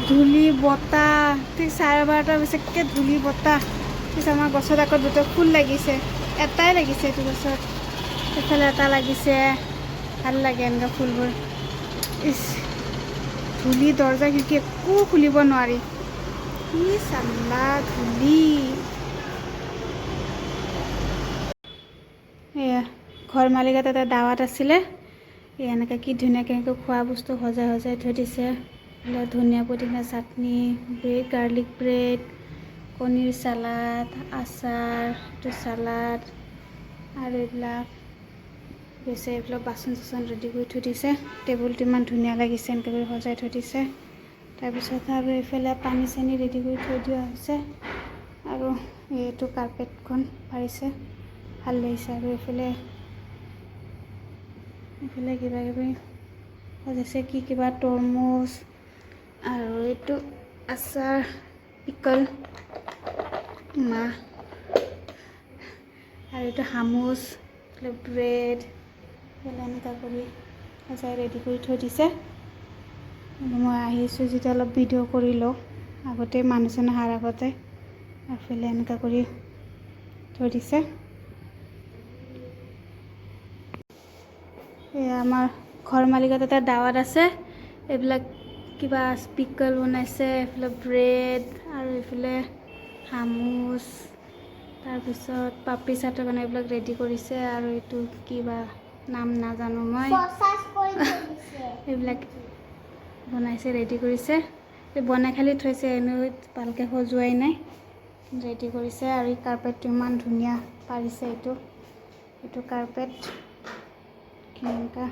ধূলি বতাহ ঠিক 12:30 পিছতকৈ ধূলি বতাহ পিছত আমাৰ গছত আকৌ দুটা ফুল লাগিছে এটাই লাগিছে এইটো গছত এইফালে এটা লাগিছে ভাল লাগে এনেকুৱা ফুলবোৰ ধূলি দৰ্জা খিৰিকী একো খুলিব নোৱাৰি কি চাল্লা ধূলি এয়া ঘৰ মালিকত এটা দাৱাত আছিলে এনেকৈ কি ধুনীয়াকৈ এনেকৈ খোৱা বস্তু সজাই সজাই থৈ দিছে ধনিয়া পুদিনা চাটনি ব্ৰেড গাৰ্লিক ব্ৰেড কণীৰ চালাড আচাৰ এইটো চালাড আৰু এইবিলাক গৈছে এইবিলাক বাচন চাচন ৰেডি কৰি থৈ দিছে টেবুলটো ইমান ধুনীয়া লাগিছে এনেকৈ কৰি সজাই থৈ দিছে তাৰপিছত আৰু এইফালে পানী চানী ৰেডি কৰি থৈ দিয়া হৈছে আৰু এইটো কাৰ্পেটখন পাৰিছে ভাল লাগিছে আৰু এইফালে কিবা কিবি সজাইছে কি কিবা তৰমুজ আৰু এইটো আচাৰ পিকল মাহ আৰু এইটো হামুচ ব্ৰেড এনেকুৱা কৰি সজাই ৰেডি কৰি থৈ দিছে মই আহিছোঁ যেতিয়া অলপ ভিডিঅ' কৰি লওঁ আগতে মানুহজন অহাৰ আগতে এইফালে এনেকুৱা কৰি থৈ দিছে এয়া আমাৰ ঘৰ মালিকত এটা দাৱাত আছে এইবিলাক কিবা পিকল বনাইছে এইফালে ব্ৰেড আৰু এইফালে হামুচ তাৰপিছত পাপৰি চাটৰ কাৰণে এইবিলাক ৰেডি কৰিছে আৰু এইটো কিবা নাম নাজানো মই এইবিলাক বনাইছে ৰেডি কৰিছে বনাই খালি থৈছে এনেও ভালকৈ সজোৱাই নাই ৰেডি কৰিছে আৰু এই কাৰ্পেটটো ইমান ধুনীয়া পাৰিছে এইটো কাৰ্পেট কেনেকুৱা